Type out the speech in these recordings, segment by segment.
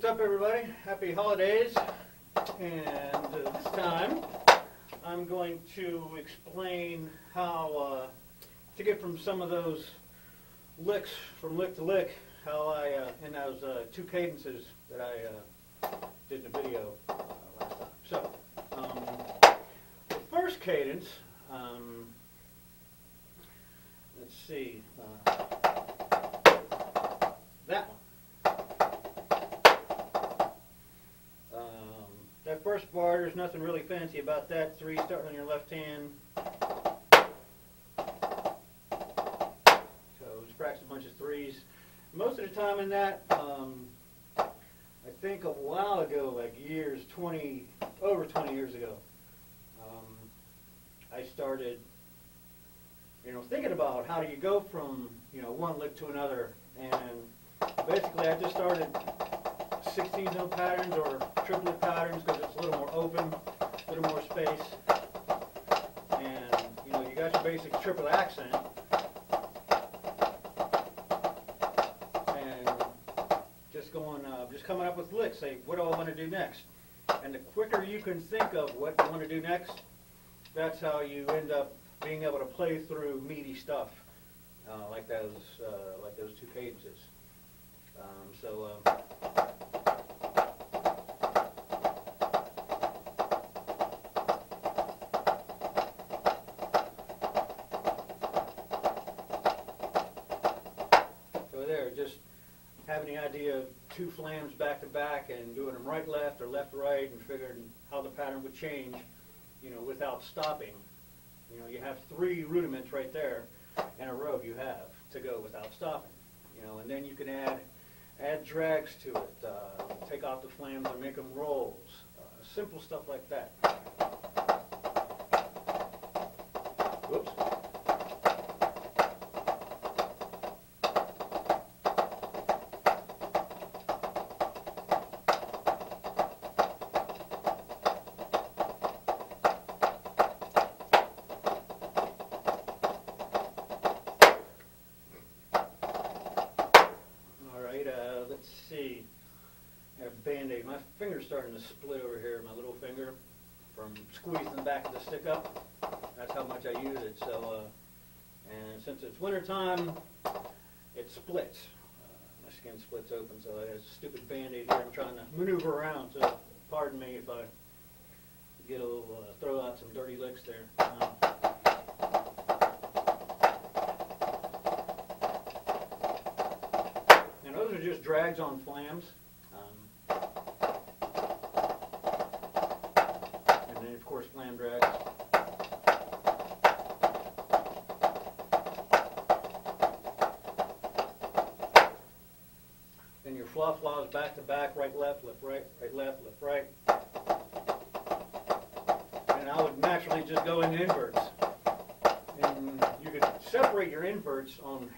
What's up, everybody? Happy holidays. And this time I'm going to explain how to get from some of those licks from lick to lick, how I in those two cadences that I did in the video last time. So the first cadence, let's see, that one. That first bar, there's nothing really fancy about that. 3 starting on your left hand. So just practice a bunch of 3s. Most of the time in that, I think a while ago, like over 20 years ago, I started, thinking about how do you go from, one lick to another. And basically I just started 16-note patterns or triplet patterns because it's a little more open, a little more space, and you got your basic triplet accent, and just coming up with licks. Say, what do I want to do next? And the quicker you can think of what you want to do next, that's how you end up being able to play through meaty stuff like those two cadences. So there, just having the idea of 2 flams back to back and doing them right left or left right and figuring how the pattern would change, without stopping. You have 3 rudiments right there in a row you have to go without stopping. And then you can add drags to it, take off the flams and make them rolls, simple stuff like that. Whoops. Let's see. I have a Band-Aid. My finger's starting to split over here, my little finger, from squeezing the back of the stick up. That's how much I use it. So, and since it's winter time, it splits. My skin splits open, so I have a stupid Band-Aid here I'm trying to maneuver around. So, pardon me if I get a little, throw out some dirty licks there. Those are just drags on flams. And then, of course, flam drags. Then your fluff flaws back to back, right, left, right, left, right. And I would naturally just go into inverts. And you could separate your inverts on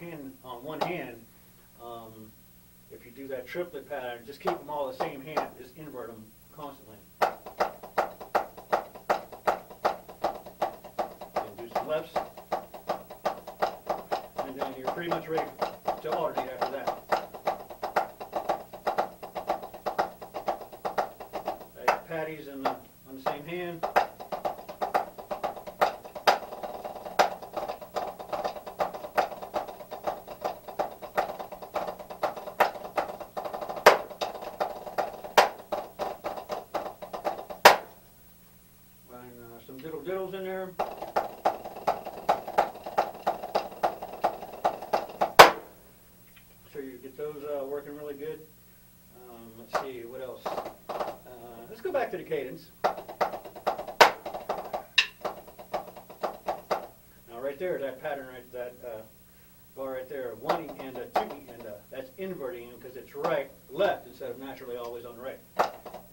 one hand. If you do that triplet pattern, just keep them all the same hand, just invert them constantly. And do some lefts, and then you're pretty much ready to alternate after that. Patties on the same hand. Some diddles in there. So you get those working really good. Let's see, what else? Let's go back to the cadence. Now right there, that pattern, that bar right there, 1 and a 2 and that's inverting because it's right, left instead of naturally always on right.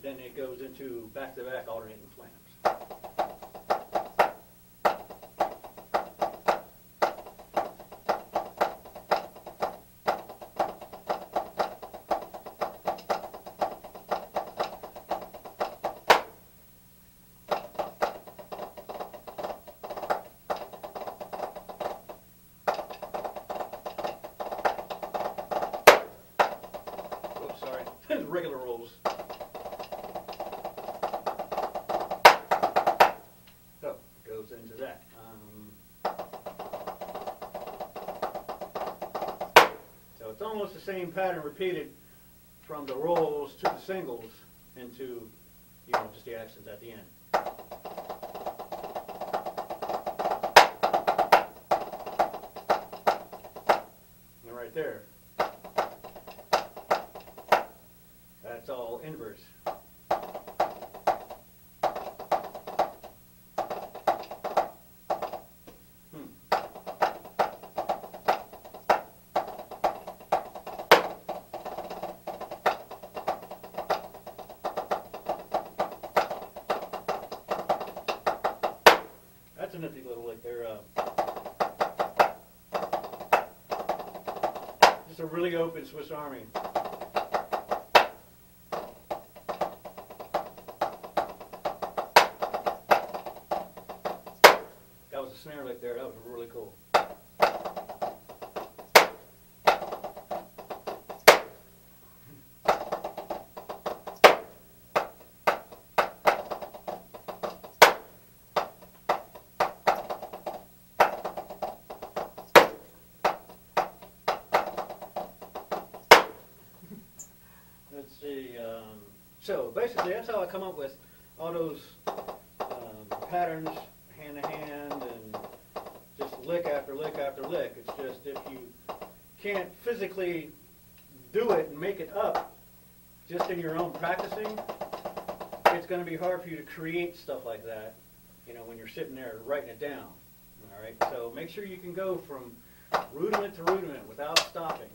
Then it goes into back-to-back alternating flams. regular rolls. So, goes into that. So it's almost the same pattern repeated from the rolls to the singles into, just the accents at the end. And right there, that's all inverse. That's a nifty little lick there. Just a really open Swiss Army. That was a snare lick there. That was really cool. Let's see. So basically, that's how I come up with all those patterns, hand to hand, and just lick after lick after lick. It's just if you can't physically do it and make it up just in your own practicing, it's going to be hard for you to create stuff like that, when you're sitting there writing it down. All right. So make sure you can go from rudiment to rudiment without stopping.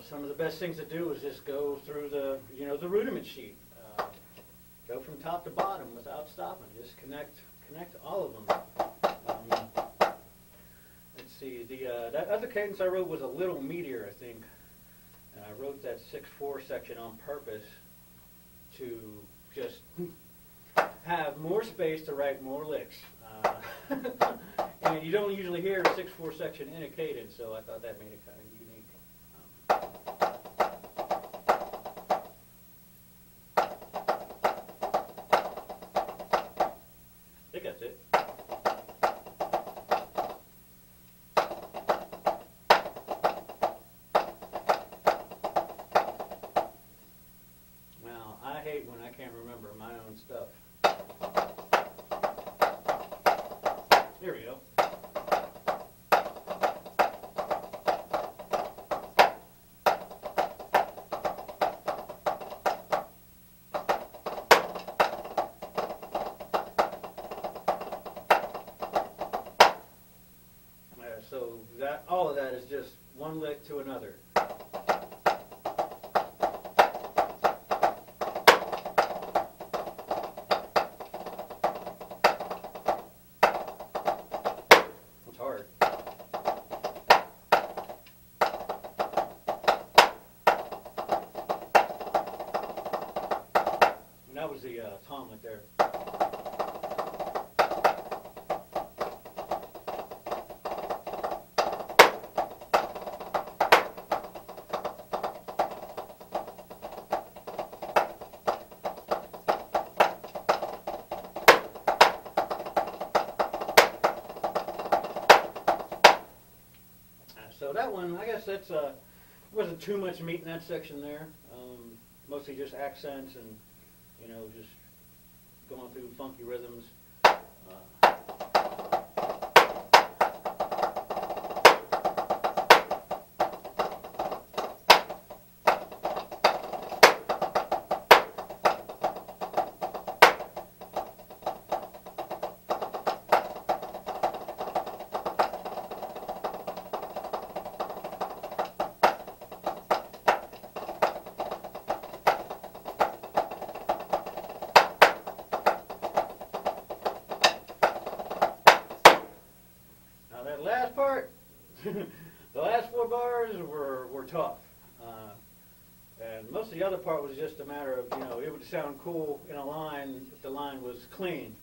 Some of the best things to do is just go through the rudiment sheet. Go from top to bottom without stopping. Just connect all of them. Let's see. That other cadence I wrote was a little meatier, I think. And I wrote that 6/4 section on purpose to just have more space to write more licks. And you don't usually hear a 6/4 section in a cadence, so I thought that made it kind of unique. I think that's it. Now, I hate when I can't remember my own stuff. Here we go. So all of that is just one lick to another. It's hard. And that was the tom lick there. So that one, I guess that's wasn't too much meat in that section there. Mostly just accents and just going through funky rhythms. That last part, the last 4 bars were tough. And most of the other part was just a matter of, it would sound cool in a line if the line was clean.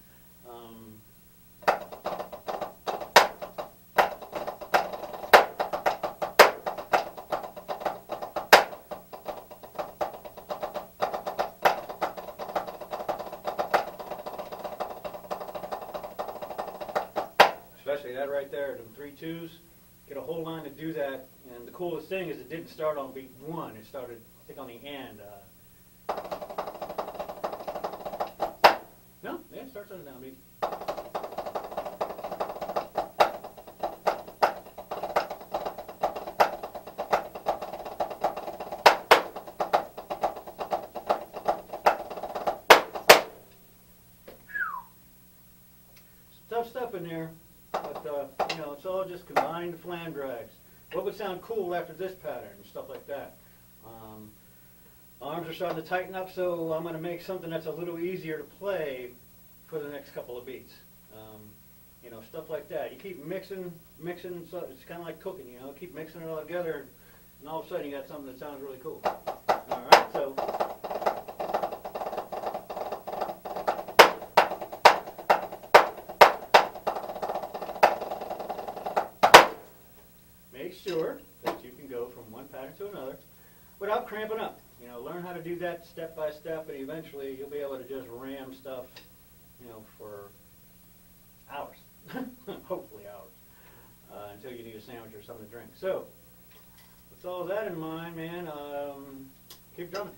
that right there, them 3 2s, get a whole line to do that. And the coolest thing is it didn't start on beat 1. It started, I think, on the end. No, yeah, it starts on the downbeat. Tough stuff in there, but you know, it's all just combined flange drags. What would sound cool after this pattern and stuff like that? Arms are starting to tighten up, so I'm going to make something that's a little easier to play for the next couple of beats. You know, stuff like that. You keep mixing, so it's kind of like cooking, you know, keep mixing it all together, and all of a sudden you got something that sounds really cool. All right, so. Make sure that you can go from one pattern to another without cramping up. You know, learn how to do that step by step, and eventually you'll be able to just ram stuff, you know, for hours, hopefully hours, until you need a sandwich or something to drink. So, with all that in mind, man, keep drumming.